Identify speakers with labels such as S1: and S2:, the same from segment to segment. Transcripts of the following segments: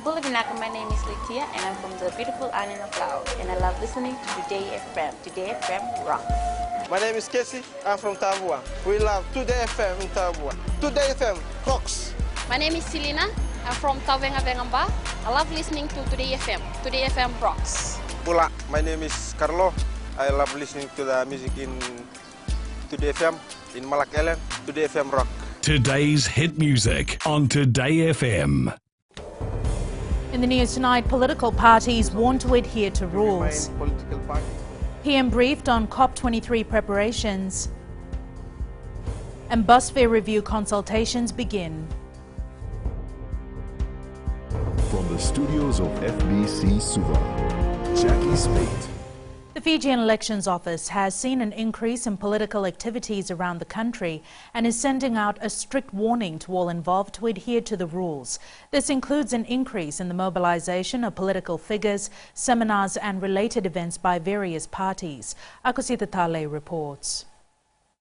S1: Bulabinaka, my name is Litia and I'm from the beautiful island of Laos and I love listening to Today FM. Today FM rocks.
S2: My name is Casey, I'm from Tavua. We love Today FM in Tavua. Today FM rocks.
S3: My name is Selena, I'm from Tavenga Vengamba. I love listening to Today FM. Today FM rocks.
S2: Bula, my name is Carlo. I love listening to the music in Today FM, in Malak Island. Today FM rock.
S4: Today's hit music on Today FM.
S5: In the news tonight, political parties warn to adhere to rules. PM briefed on COP23 preparations. And bus fare review consultations begin.
S6: From the studios of FBC Suva, Jackie Spate.
S5: The Fijian Elections Office has seen an increase in political activities around the country and is sending out a strict warning to all involved to adhere to the rules. This includes an increase in the mobilization of political figures, seminars and related events by various parties. Akosita Tale reports.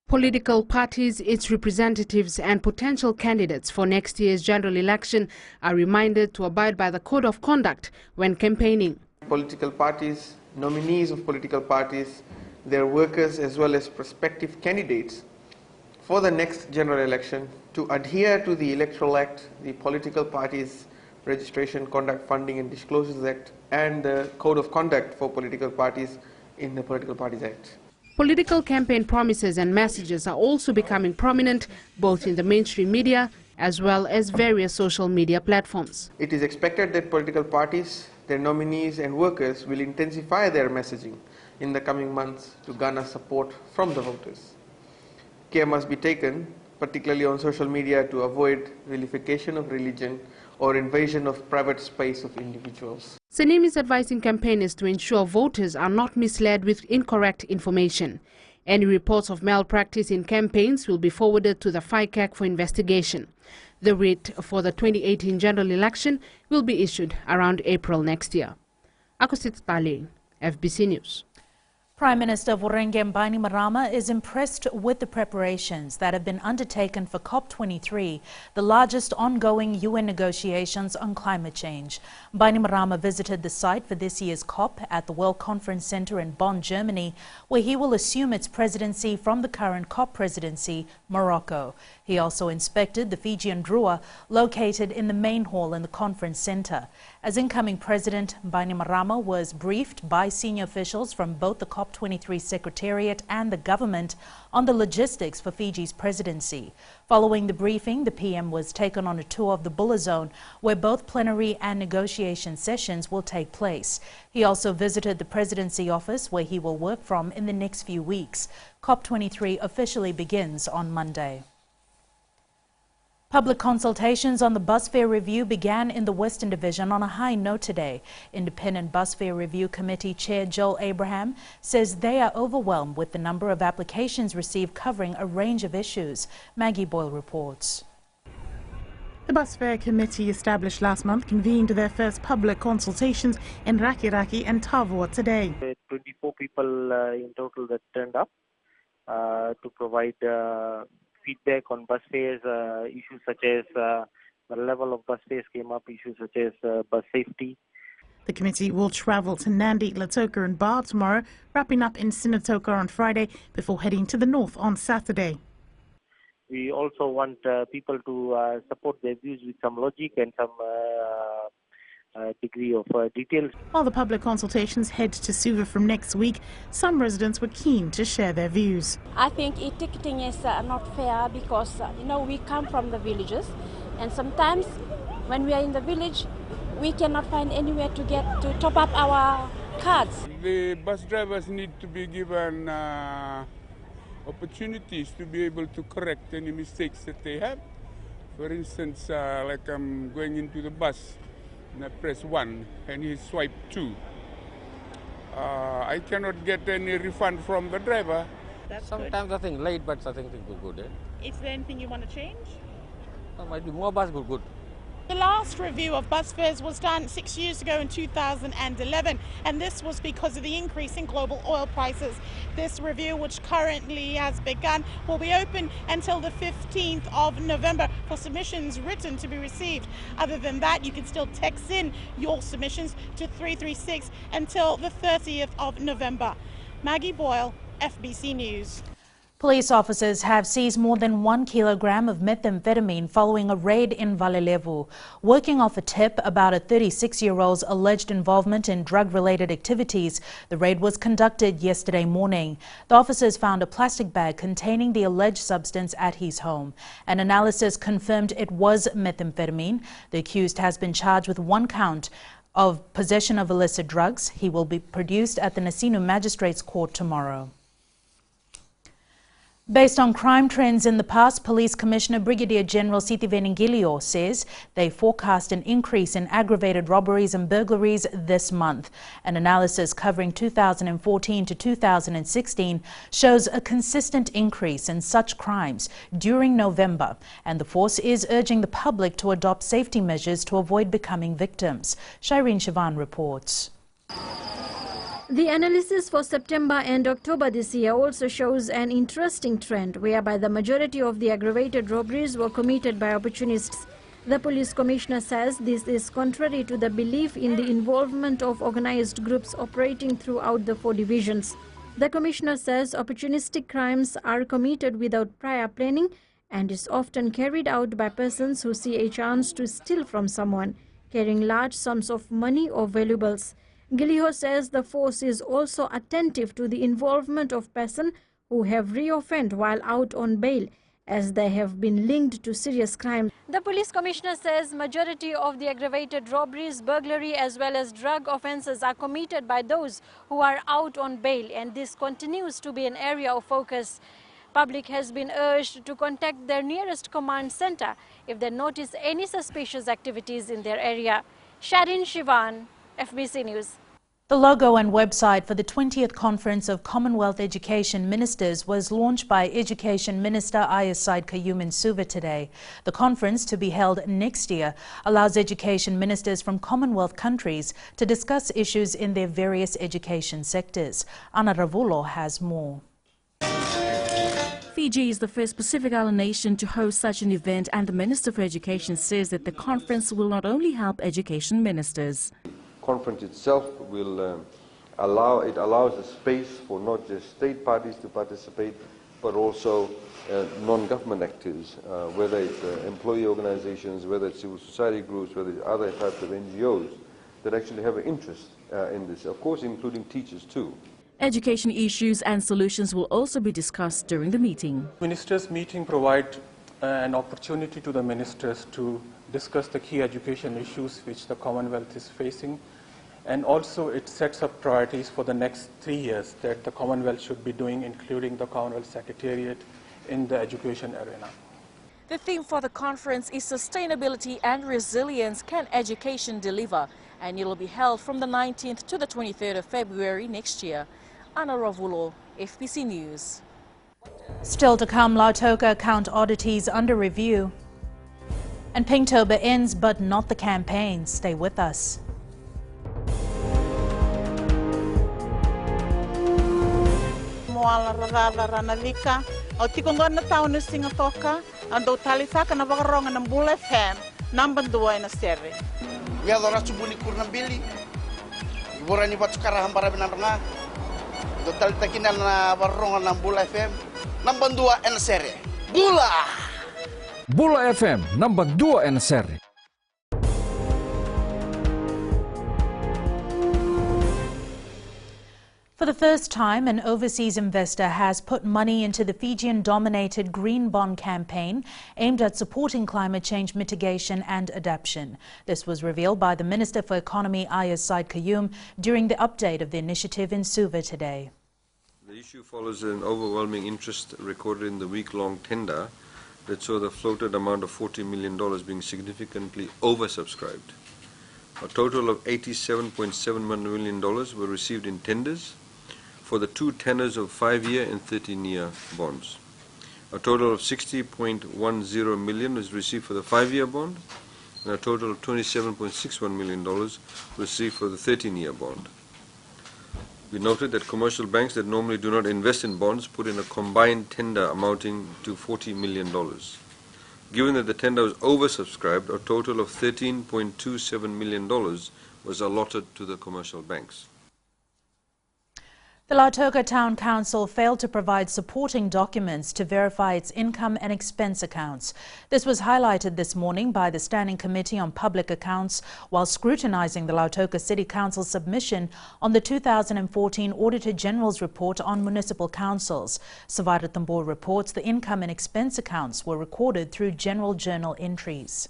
S7: Political parties, its representatives and potential candidates for next year's general election are reminded to abide by the code of conduct when campaigning.
S8: Political parties, nominees of political parties, their workers as well as prospective candidates for the next general election to adhere to the Electoral Act, the Political Parties Registration, Conduct, Funding and Disclosures Act and the Code of Conduct for Political Parties in the Political Parties Act.
S7: Political campaign promises and messages are also becoming prominent both in the mainstream media as well as various social media platforms.
S8: It is expected that political parties, their nominees and workers will intensify their messaging in the coming months to garner support from the voters. Care must be taken, particularly on social media, to avoid vilification of religion or invasion of private space of individuals.
S7: Sanim is advising campaigners to ensure voters are not misled with incorrect information. Any reports of malpractice in campaigns will be forwarded to the FICAC for investigation. The writ for the 2018 general election will be issued around April next year. Akosit Tale, FBC News.
S5: Prime Minister Vorenge Bainimarama is impressed with the preparations that have been undertaken for COP23, the largest ongoing UN negotiations on climate change. Bainimarama visited the site for this year's COP at the World Conference Center in Bonn, Germany, where he will assume its presidency from the current COP presidency, Morocco. He also inspected the Fijian Drua located in the main hall in the conference center. As incoming president, Bainimarama was briefed by senior officials from both the COP23 Secretariat and the government on the logistics for Fiji's presidency. Following the briefing, the PM was taken on a tour of the Bula Zone, where both plenary and negotiation sessions will take place. He also visited the presidency office, where he will work from in the next few weeks. COP23 officially begins on Monday. Public consultations on the bus fare review began in the Western Division on a high note today. Independent Bus Fare Review Committee Chair Joel Abraham says they are overwhelmed with the number of applications received covering a range of issues. Maggie Boyle reports.
S9: The Bus Fare Committee, established last month, convened their first public consultations in Rakiraki and Tavua today.
S10: 24 people in total that turned up to provide feedback on bus fares, issues such as the level of bus fares came up, issues such as bus safety.
S9: The committee will travel to Nandi, Lautoka and Bar tomorrow, wrapping up in Sinatoka on Friday before heading to the north on Saturday.
S10: We also want people to support their views with some logic and some degree of details.
S9: While the public consultations head to Suva from next week, some residents were keen to share their views.
S3: I think e-ticketing is not fair because, we come from the villages and sometimes when we are in the village, we cannot find anywhere to get to top up our cards.
S11: The bus drivers need to be given opportunities to be able to correct any mistakes that they have. For instance, like I'm going into the bus, and I press 1 and he swiped 2. I cannot get any refund from the driver.
S12: That's sometimes good. I think late, but I think it will good.
S9: Is there anything you want to change?
S12: Might be more bus will good.
S9: The last review of bus fares was done 6 years ago in 2011, and this was because of the increase in global oil prices. This review, which currently has begun, will be open until the 15th of November for submissions written to be received. Other than that, you can still text in your submissions to 336 until the 30th of November. Maggie Boyle, FBC News.
S5: Police officers have seized more than 1 kilogram of methamphetamine following a raid in Valelevu. Working off a tip about a 36-year-old's alleged involvement in drug-related activities, the raid was conducted yesterday morning. The officers found a plastic bag containing the alleged substance at his home. An analysis confirmed it was methamphetamine. The accused has been charged with 1 count of possession of illicit drugs. He will be produced at the Nasinu Magistrates Court tomorrow. Based on crime trends in the past, Police Commissioner Brigadier General Sitiveni Ngilio says they forecast an increase in aggravated robberies and burglaries this month. An analysis covering 2014 to 2016 shows a consistent increase in such crimes during November, and the force is urging the public to adopt safety measures to avoid becoming victims. Shireen Shivan reports.
S13: The analysis for September and October this year also shows an interesting trend whereby the majority of the aggravated robberies were committed by opportunists. The police commissioner says this is contrary to the belief in the involvement of organized groups operating throughout the 4 divisions. The commissioner says opportunistic crimes are committed without prior planning and is often carried out by persons who see a chance to steal from someone, carrying large sums of money or valuables. Ngilio says the force is also attentive to the involvement of persons who have reoffended while out on bail, as they have been linked to serious crime. The police commissioner says majority of the aggravated robberies, burglary as well as drug offences are committed by those who are out on bail, and this continues to be an area of focus. Public has been urged to contact their nearest command centre if they notice any suspicious activities in their area. Sharin Shivan, FBC News.
S5: The logo and website for the 20th Conference of Commonwealth Education Ministers was launched by Education Minister Ayaz Said Kayum in Suva today. The conference, to be held next year, allows education ministers from Commonwealth countries to discuss issues in their various education sectors. Anna Ravulo has more.
S14: Fiji is the first Pacific Island nation to host such an event, and the Minister for Education says that the conference will not only help education ministers.
S15: Conference itself will allows a space for not just state parties to participate, but also non-government actors, whether it's employee organizations, whether it's civil society groups, whether it's other types of NGOs that actually have an interest in this, of course including teachers too.
S14: Education issues and solutions will also be discussed during the meeting.
S16: Ministers' meeting provides an opportunity to the ministers to discuss the key education issues which the Commonwealth is facing, and also it sets up priorities for the next 3 years that the Commonwealth should be doing, including the Commonwealth Secretariat in the education arena.
S14: The theme for the conference is Sustainability and Resilience, Can Education Deliver? And it will be held from the 19th to the 23rd of February next year. Anna Ravulo, FBC News.
S5: Still to come, Lautoka account oddities under review. And PINKTOBER ends, but not the campaign. Stay with us.
S17: Moala rarara ranalika, o tikongona taunu singatoka, ando talisaka na wakaronga ng Bula FM, number 2 na sere.
S18: Ya dora subuni kurnambili, ibora ni patukara hambara binaranga, do talitakina na wakaronga ng Bula FM, number 2 na sere. Bula!
S19: Bula FM, number 2 na sere.
S5: For the first time, an overseas investor has put money into the Fijian-dominated Green Bond campaign aimed at supporting climate change mitigation and adaptation. This was revealed by the Minister for Economy, Ayaz Said Kayum, during the update of the initiative in Suva today.
S2: The issue follows an overwhelming interest recorded in the week-long tender that saw the floated amount of $40 million being significantly oversubscribed. A total of $87.71 million were received in tenders for the 2 tenors of 5-year and 13-year bonds. A total of $60.10 million was received for the 5-year bond and a total of $27.61 million received for the 13-year bond. We noted that commercial banks that normally do not invest in bonds put in a combined tender amounting to $40 million. Given that the tender was oversubscribed, a total of $13.27 million was allotted to the commercial banks.
S5: The Lautoka Town Council failed to provide supporting documents to verify its income and expense accounts. This was highlighted this morning by the Standing Committee on Public Accounts while scrutinizing the Lautoka City Council's submission on the 2014 Auditor General's report on municipal councils. Savara Tambor reports the income and expense accounts were recorded through general journal entries.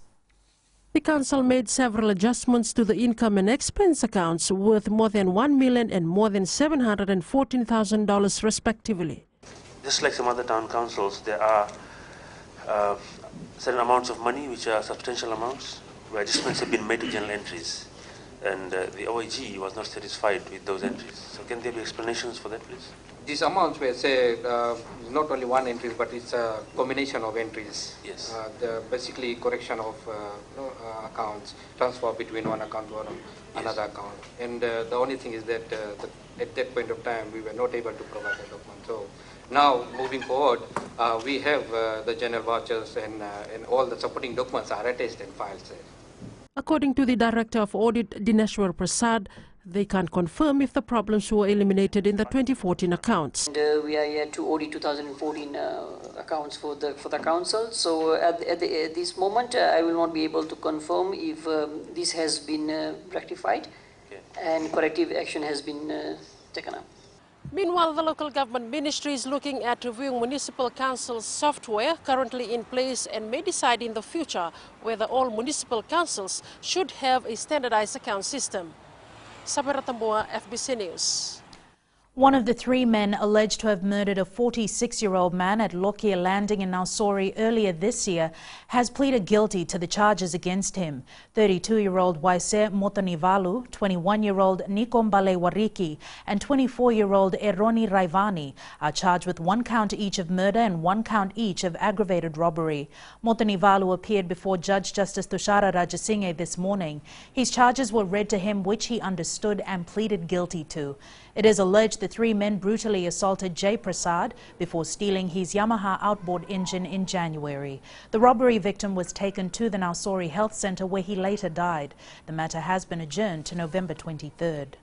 S20: The council made several adjustments to the income and expense accounts worth more than $1 million and more than $714,000 respectively.
S21: Just like some other town councils, there are certain amounts of money which are substantial amounts where adjustments have been made to journal entries, and the OIG was not satisfied with those entries. So can there be explanations for that, please?
S12: These amounts were say not only one entry, but it's a combination of entries.
S21: Yes.
S12: Basically correction of accounts, transfer between one account to another account. And the only thing is that at that point of time we were not able to provide the document. So now moving forward, we have the general vouchers and all the supporting documents are attached and filed there.
S20: According to the Director of Audit, Dineshwar Prasad, they can't confirm if the problems were eliminated in the 2014 accounts.
S22: And, we are here to audit 2014 accounts for the council. So at this moment, I will not be able to confirm if this has been rectified and corrective action has been taken up.
S20: Meanwhile, the local government ministry is looking at reviewing municipal council software currently in place and may decide in the future whether all municipal councils should have a standardized account system. Sabira Tamboa, FBC News.
S5: One of the three men alleged to have murdered a 46-year-old man at Lockyer Landing in Nausori earlier this year has pleaded guilty to the charges against him. 32-year-old Waise Motonivalu, 21-year-old Nikombale Wariki, and 24-year-old Eroni Raivani are charged with 1 count each of murder and 1 count each of aggravated robbery. Motonivalu appeared before Judge Justice Tushara Rajasinghe this morning. His charges were read to him, which he understood and pleaded guilty to. It is alleged the three men brutally assaulted Jay Prasad before stealing his Yamaha outboard engine in January. The robbery victim was taken to the Nausori Health Centre where he later died. The matter has been adjourned to November 23rd.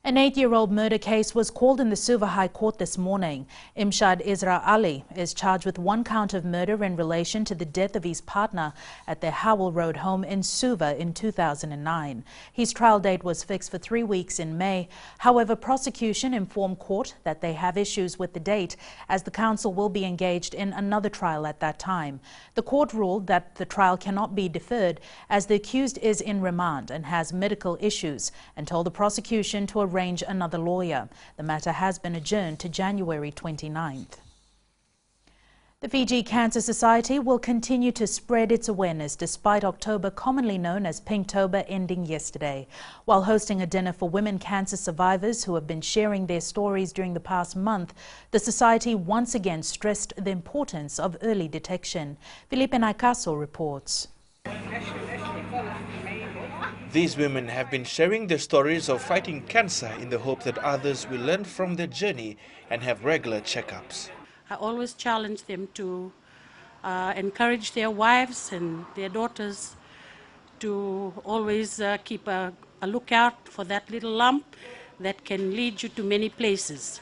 S5: An 8-year-old murder case was called in the Suva High Court this morning. Imshad Isra Ali is charged with 1 count of murder in relation to the death of his partner at their Howell Road home in Suva in 2009. His trial date was fixed for 3 weeks in May. However, prosecution informed court that they have issues with the date as the council will be engaged in another trial at that time. The court ruled that the trial cannot be deferred as the accused is in remand and has medical issues and told the prosecution to arrange another lawyer. The matter has been adjourned to January 29th. The Fiji Cancer Society will continue to spread its awareness despite October, commonly known as PINKTOBER, ending yesterday. While hosting a dinner for women cancer survivors who have been sharing their stories during the past month, the Society once again stressed the importance of early detection. Felipe Naikaso reports.
S23: These women have been sharing their stories of fighting cancer in the hope that others will learn from their journey and have regular checkups.
S24: I always challenge them to encourage their wives and their daughters to always keep a lookout for that little lump that can lead you to many places.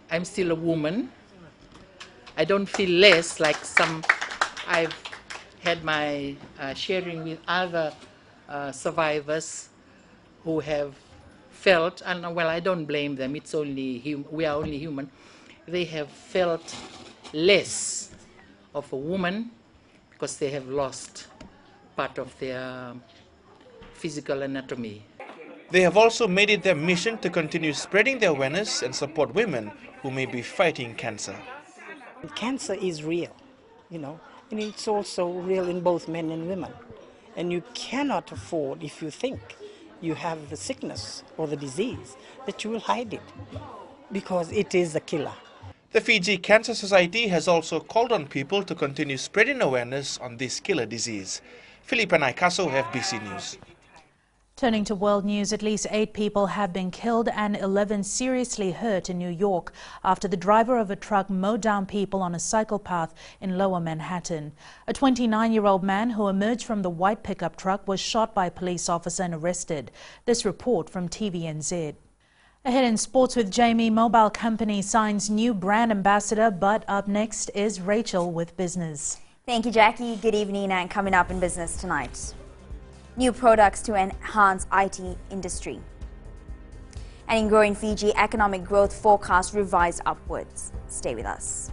S25: I'm still a woman. I don't feel less like some. I've had my sharing with other survivors who have felt, and well, I don't blame them, it's only we are only human. They have felt less of a woman because they have lost part of their physical anatomy.
S23: They have also made it their mission to continue spreading their awareness and support women who may be fighting cancer.
S26: Cancer is real, you know, and it's also real in both men and women. And you cannot afford, if you think you have the sickness or the disease, that you will hide it, because it is a killer.
S23: The Fiji Cancer Society has also called on people to continue spreading awareness on this killer disease. Philippa Naikaso, FBC News.
S5: Turning to world news, at least 8 people have been killed and 11 seriously hurt in New York after the driver of a truck mowed down people on a cycle path in Lower Manhattan. A 29-year-old man who emerged from the white pickup truck was shot by a police officer and arrested. This report from TVNZ. Ahead in sports with Jamie, mobile company signs new brand ambassador, but up next is Rachel with business.
S1: Thank you, Jackie. Good evening, and coming up in business tonight. New products to enhance IT industry. And in growing Fiji, economic growth forecast revised upwards. Stay with us.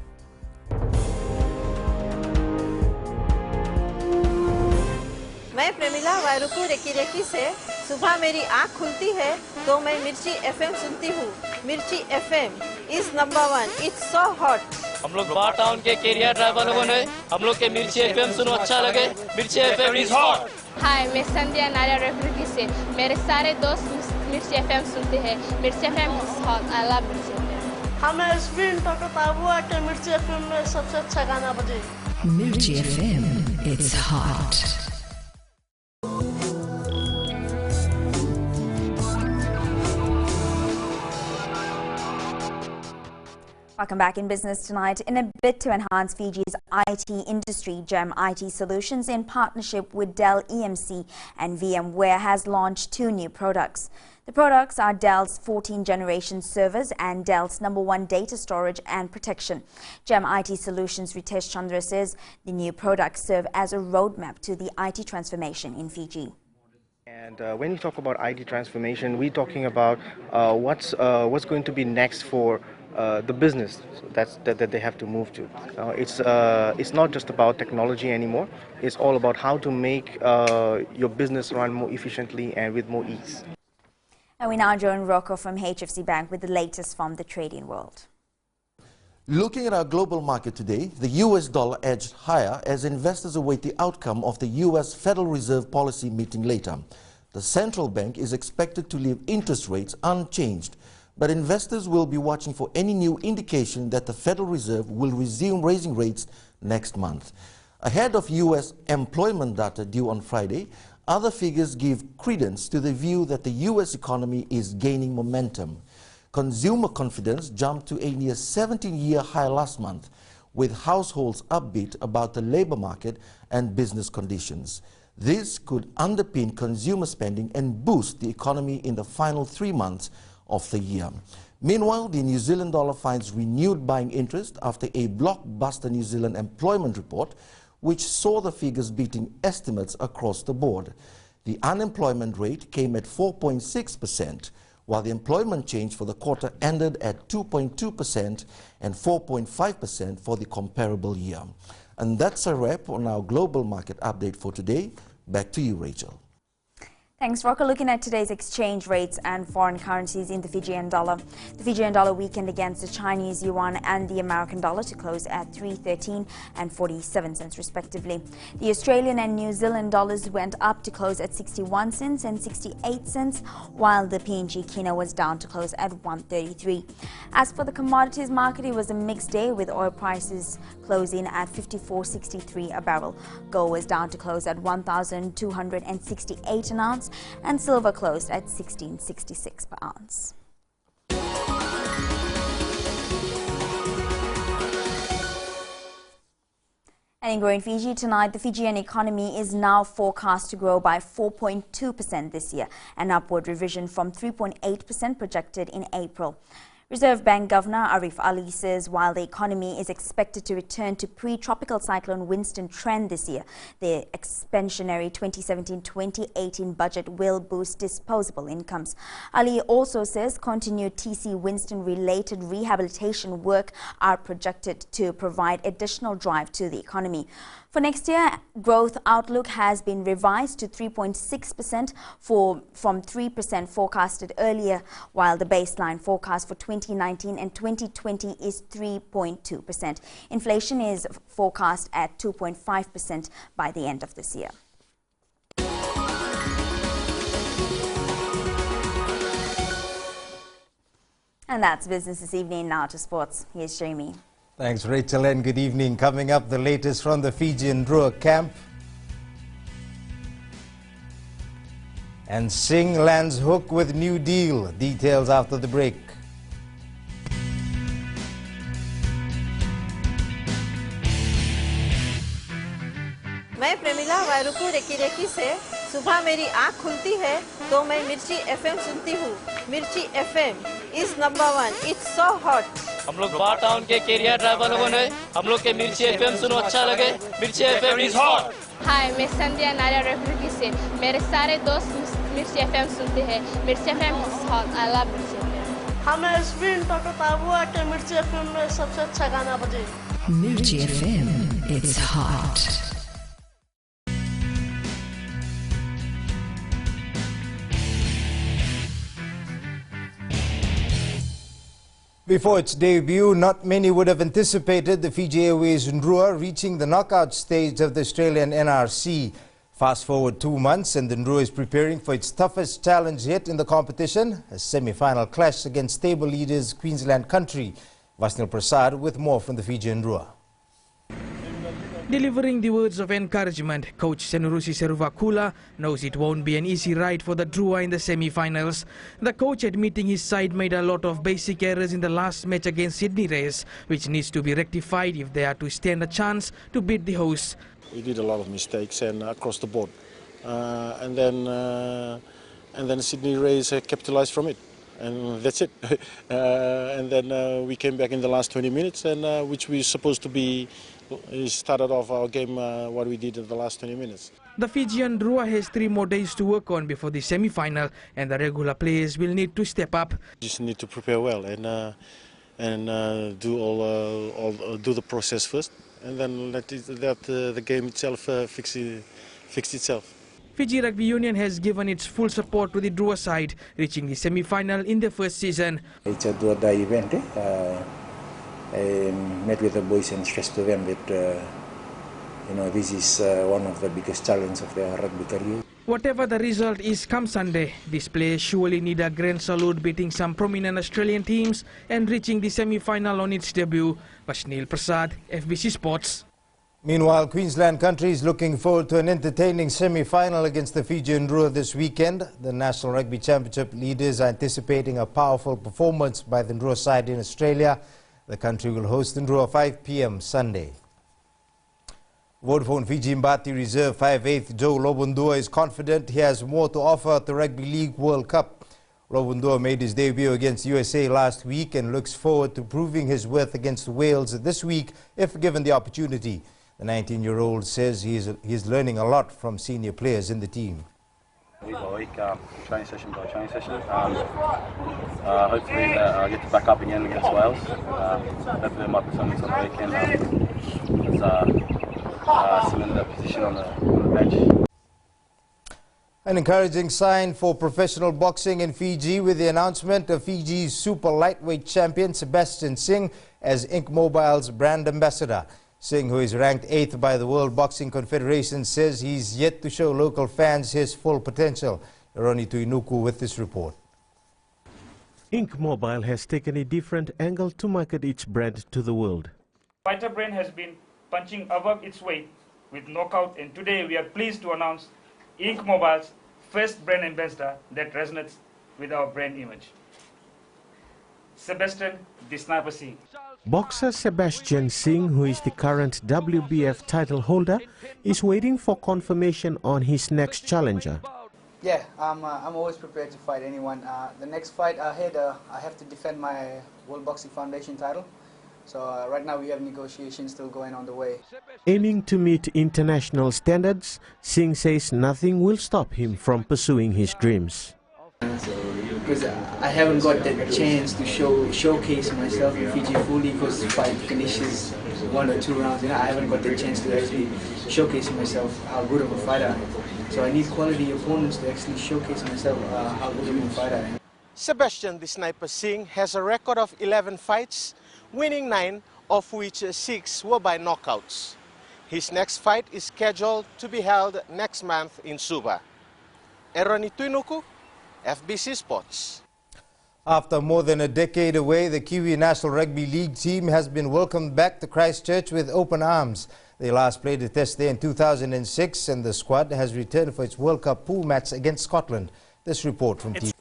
S4: मैं Premila वायरुकू recce recce से सुबह मेरी आँख खुलती है तो मैं मिर्ची एफएम सुनती हूँ. मिर्ची FM is number 1. It's so hot.
S6: हम लोग बार टाउन के कैरियर ड्राइवर लोगों ने हम लोग के मिर्ची एफएम सुनो अच्छा लगे. मिर्ची एफएम इज हॉट.
S7: हाय, मैं संध्या नारिया रेफरेंस से मेरे सारे दोस्त मिर्ची एफएम सुनते हैं. मिर्ची FM is hot. I love मिर्ची एफएम.
S4: हमें स्पिन टको ताबुआ के मिर्ची एफएम में सबसे अच्छा गाना बजे.
S8: मिर्ची FM it's hot.
S1: Welcome back in business tonight. In a bid to enhance Fiji's IT industry, GEM IT Solutions, in partnership with Dell EMC and VMware, has launched 2 new products. The products are Dell's 14th generation servers and Dell's #1 data storage and protection. GEM IT Solutions Ritesh Chandra says the new products serve as a roadmap to the IT transformation in Fiji.
S10: And when you talk about IT transformation, we're talking about what's going to be next for the business that they have to move to. It's not just about technology anymore. It's all about how to make your business run more efficiently and with more ease.
S1: And we now join Rocco from HFC Bank with the latest from the trading world.
S27: Looking at our global market today, the US dollar edged higher as investors await the outcome of the US Federal Reserve policy meeting later. The central bank is expected to leave interest rates unchanged, but investors will be watching for any new indication that the Federal Reserve will resume raising rates next month. Ahead of US employment data due on Friday, other figures give credence to the view that the US economy is gaining momentum. Consumer confidence jumped to a near 17-year high last month, with households upbeat about the labor market and business conditions. This could underpin consumer spending and boost the economy in the final 3 months of the year. Meanwhile, the New Zealand dollar finds renewed buying interest after a blockbuster New Zealand employment report, which saw the figures beating estimates across the board. The unemployment rate came at 4.6%, while the employment change for the quarter ended at 2.2% and 4.5% for the comparable year. And that's a wrap on our global market update for today. Back to you, Rachel.
S1: Thanks, Rocco. Looking at today's exchange rates and foreign currencies in the Fijian dollar. The Fijian dollar weakened against the Chinese yuan and the American dollar to close at 3.13 and 47 cents respectively. The Australian and New Zealand dollars went up to close at 61 cents and 68 cents, while the PNG kina was down to close at 1.33. As for the commodities market, it was a mixed day with oil prices closing at 54.63 a barrel. Gold was down to close at 1,268 an ounce, and silver closed at 16.66 per ounce. And in growing Fiji tonight, the Fijian economy is now forecast to grow by 4.2% this year, an upward revision from 3.8% projected in April. Reserve Bank Governor Arif Ali says while the economy is expected to return to pre-tropical cyclone Winston trend this year, the expansionary 2017-2018 budget will boost disposable incomes. Ali also says continued TC Winston-related rehabilitation work are projected to provide additional drive to the economy. For next year, growth outlook has been revised to 3.6% from 3% forecasted earlier, while the baseline forecast for 2019 and 2020 is 3.2%. Inflation is forecast at 2.5% by the end of this year. And that's business this evening. Now to sports. Here's Jamie.
S3: Thanks, Rachel, and good evening. Coming up, the latest from the Fijian Drua camp. And Singh lands hook with new deal. Details after the break.
S4: मैं Premila वायरुकू recce recce से सुबह मेरी आँख खुलती है तो मैं मिर्ची एफएम सुनती हूँ। मिर्ची FM is number 1। It's so hot.
S6: हम लोग बार टाउन के कैरियर ड्राइवर लोगों ने हम लोग के मिर्ची एफएम सुनो अच्छा लगे। मिर्ची एफएम इज हॉट।
S7: हाय, मैं संध्या नारिया रेफ्रिकी से मेरे सारे दोस्त मिर्ची एफएम सुनते हैं। मिर्ची FM is hot. I love मिर्ची एफएम।
S9: हमें स्पिन टोटो ताबुआ के मिर्ची एफएम में सबसे अच्छा गाना बजे।
S8: Mirchi FM, it's hot.
S3: Before its debut, not many would have anticipated the Fiji Airways Ndrua reaching the knockout stage of the Australian NRC. Fast forward 2 months and the Ndrua is preparing for its toughest challenge yet in the competition, a semi-final clash against table leaders Queensland country. Vasnil Prasad with more from the Fiji Ndrua.
S11: Delivering the words of encouragement, coach Senurusi Seruvakula knows it won't be an easy ride for the Drua in the semi-finals. The coach admitting his side made a lot of basic errors in the last match against Sydney Rays, which needs to be rectified if they are to stand a chance to beat the hosts.
S13: We did a lot of mistakes and across the board, and then Sydney Rays capitalized from it, and that's it. And then we came back in the last 20 minutes, and which we supposed to be. We started off our game what we did in the last 20 minutes.
S11: The Fijian Drua has 3 more days to work on before the semi-final, and the regular players will need to step up.
S13: Just need to prepare well and do the process first, and then let the game itself fix itself.
S11: Fiji Rugby Union has given its full support to the Drua side, reaching the semi-final in their first season.
S14: It's a do-or-die event. I met with the boys and stressed to them that this is one of the biggest challenges of their rugby career.
S11: Whatever the result is come Sunday, these players surely need a grand salute, beating some prominent Australian teams and reaching the semi-final on its debut. Vasnil Prasad, FBC Sports.
S3: Meanwhile, Queensland country is looking forward to an entertaining semi-final against the Fijian Drua this weekend. The National Rugby Championship leaders are anticipating a powerful performance by the Drua side in Australia. The country will host Ndrua 5 p.m. Sunday. Vodafone Fiji Mbati Reserve 5/8 Joe Lobundua is confident he has more to offer at the Rugby League World Cup. Lobundua made his debut against USA last week and looks forward to proving his worth against Wales this week if given the opportunity. The 19-year-old says he is learning a lot from senior players in the team.
S15: Week by week, training session by training session. Hopefully I get to back up again against Wales. Hopefully my performance on the weekend is cement a position on the bench.
S3: An encouraging sign for professional boxing in Fiji with the announcement of Fiji's super lightweight champion Sebastian Singh as Ink Mobile's brand ambassador. Singh, who is ranked 8th by the World Boxing Confederation, says he's yet to show local fans his full potential. Roni Tuinuku with this report.
S16: Ink Mobile has taken a different angle to market its brand to the world.
S28: Fighter brand has been punching above its weight with knockout, and today we are pleased to announce Ink Mobile's first brand ambassador that resonates with our brand image. Sebastian the Sniper Singh.
S16: Boxer Sebastian Singh, who is the current WBF title holder, is waiting for confirmation on his next challenger.
S29: Yeah, I'm always prepared to fight anyone. The next fight ahead, I have to defend my World Boxing Foundation title. So right now we have negotiations still going on the way.
S16: Aiming to meet international standards, Singh says nothing will stop him from pursuing his dreams.
S29: Because I haven't got that chance to showcase myself in Fiji fully, because the fight finishes 1 or 2 rounds. I haven't got the chance to actually showcase myself how good of a fighter I am. So I need quality opponents to actually showcase myself how good of a fighter I am.
S16: Sebastian the Sniper Singh has a record of 11 fights, winning 9, of which 6 were by knockouts. His next fight is scheduled to be held next month in Suva. Eroni Tuinuku, FBC Sports.
S3: After more than a decade away, the Kiwi National Rugby League team has been welcomed back to Christchurch with open arms. They last played a test there in 2006 and the squad has returned for its World Cup pool match against Scotland. This report from TV.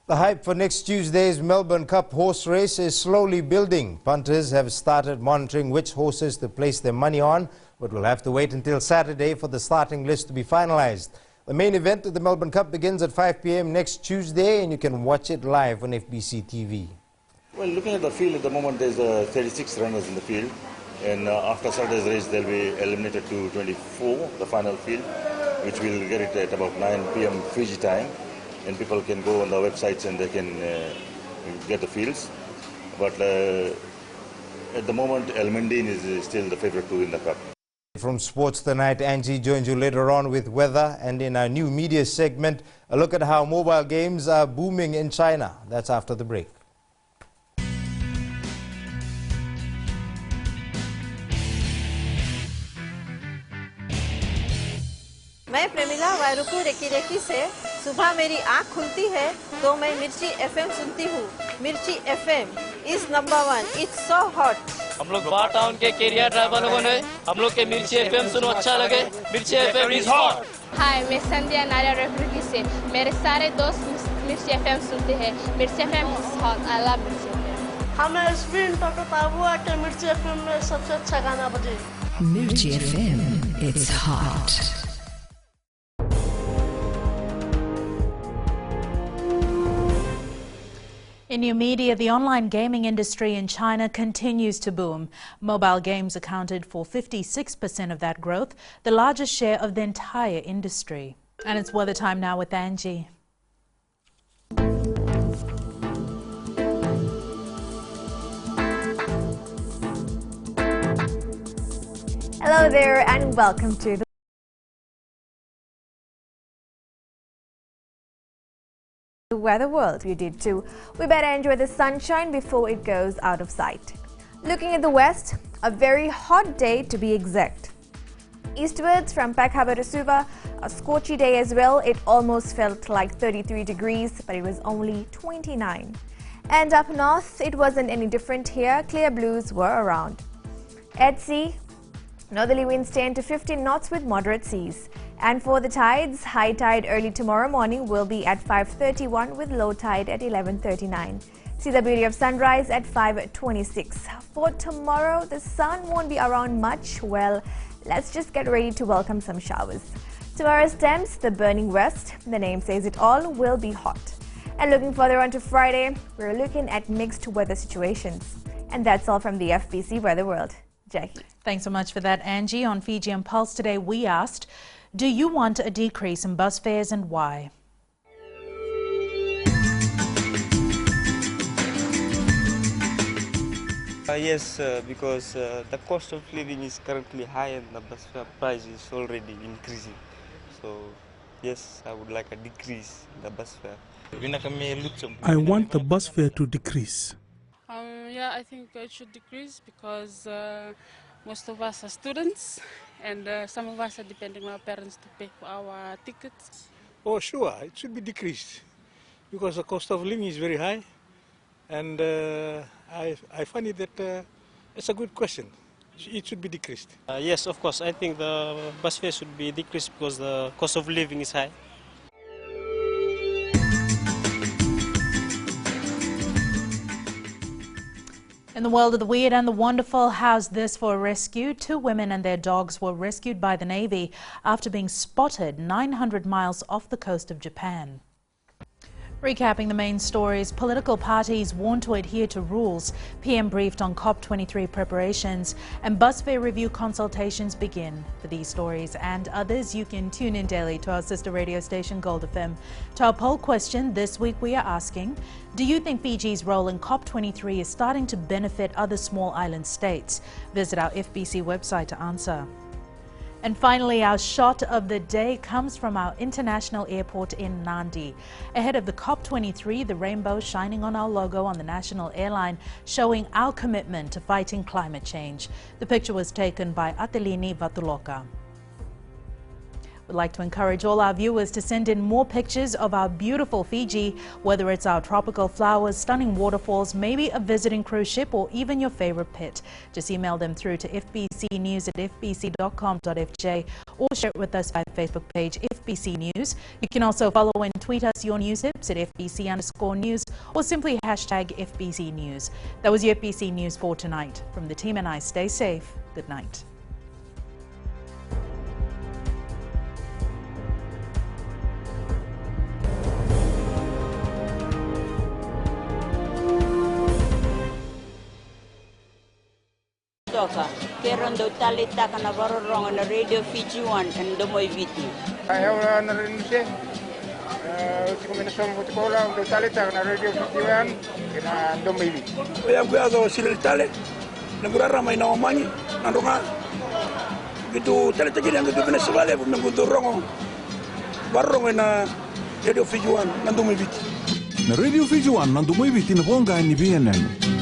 S3: The hype for next Tuesday's Melbourne Cup horse race is slowly building. Punters have started monitoring which horses to place their money on, but will have to wait until Saturday for the starting list to be finalized. The main event of the Melbourne Cup begins at 5 p.m. next Tuesday, and you can watch it live on FBC TV.
S2: Well, looking at the field at the moment, there's 36 runners in the field, and after Saturday's race, they'll be eliminated to 24, the final field, which will get it at about 9 p.m. Fiji time, and people can go on the websites and they can get the fields. But at the moment, El Mendin is still the favorite to win the cup.
S3: From Sports Tonight, Angie joins you later on with weather, and in our new media segment, a look at how mobile games are booming in China. That's after the break.
S4: मैं Premila वायरुकू recce recce से सुबह मेरी आँख खुलती है तो मैं मिर्ची एफएम सुनती हूँ. मिर्ची FM is number 1. It's so hot.
S6: हम लोग बार टाउन के कैरियर ड्राइवर लोगों ने हम लोग के मिर्ची एफएम सुनो अच्छा लगे. मिर्ची एफएम इज हॉट.
S7: हाय, मैं संध्या नारियल रेफ्रिजरेटर से मेरे सारे दोस्त मिर्ची एफएम सुनते हैं. मिर्ची FM is hot. I love मिर्ची एफएम.
S9: हमें स्पिन टोटो ताबुआ के मिर्ची एफएम में सबसे अच्छा गाना बजे.
S8: Mirchi FM, it's hot.
S5: In new media, the online gaming industry in China continues to boom. Mobile games accounted for 56% of that growth, the largest share of the entire industry. And it's weather time now with Angie.
S12: Hello there and welcome to the Weather World. You did too. We better enjoy the sunshine before it goes out of sight. Looking at the west, a very hot day to be exact. Eastwards from PINKTOBER to Suva, a scorchy day as well. It almost felt like 33 degrees, but it was only 29. And up north, it wasn't any different here. Clear blues were around. At sea, northerly winds 10 to 15 knots with moderate seas. And for the tides, high tide early tomorrow morning will be at 5:31 with low tide at 11:39. See the beauty of sunrise at 5:26. For tomorrow, the sun won't be around much. Well, let's just get ready to welcome some showers. Tomorrow's temps, the burning west, the name says it all, will be hot. And looking further on to Friday, we're looking at mixed weather situations. And that's all from the FBC Weather World. Jackie.
S5: Thanks so much for that, Angie. On Fiji and Pulse today, we asked, do you want a decrease in bus fares and why?
S17: Yes, because the cost of living is currently high and the bus fare price is already increasing. So, yes, I would like a decrease in the bus fare.
S18: I want the bus fare to decrease.
S19: Yeah, I think it should decrease because most of us are students and some of us are depending on our parents to pay for our tickets.
S20: Oh, sure, it should be decreased because the cost of living is very high, and I find it that it's a good question. It should be decreased.
S17: Yes, of course. I think the bus fare should be decreased because the cost of living is high.
S5: In the world of the weird and the wonderful, how's this for a rescue? 2 women and their dogs were rescued by the Navy after being spotted 900 miles off the coast of Japan. Recapping the main stories, political parties warned to adhere to rules, PM briefed on COP23 preparations, and bus fare review consultations begin. For these stories and others, you can tune in daily to our sister radio station Gold FM. To our poll question this week, we are asking, do you think Fiji's role in COP23 is starting to benefit other small island states? Visit our FBC website to answer. And finally, our shot of the day comes from our international airport in Nandi. Ahead of the COP23, the rainbow shining on our logo on the national airline, showing our commitment to fighting climate change. The picture was taken by Atelini Vatuloka. We'd like to encourage all our viewers to send in more pictures of our beautiful Fiji, whether it's our tropical flowers, stunning waterfalls, maybe a visiting cruise ship, or even your favorite pet. Just email them through to fbcnews@fbc.com.fj or share it with us via Facebook page FBC News. You can also follow and tweet us your news tips at FBC_news or simply hashtag FBC News. That was your FBC News for tonight. From the team and I, stay safe. Good night.
S1: Kerondo talita kana barorong na Radio Fiji 1 and Domoy Viti.
S10: Ayaw na rin siya. Uti ko minasong buti ko lang do talita na Radio Fiji 1 kina Domoy Viti.
S21: Kaya ko sila tale. Naguraramay na omani nandunga. Gitu talita gini ang gitu Venezuela po nagudurong. Barong na Radio Fiji 1 na Domoy Viti.
S22: Na Radio Fiji 1 na Domoy Viti na bonga ni BNN.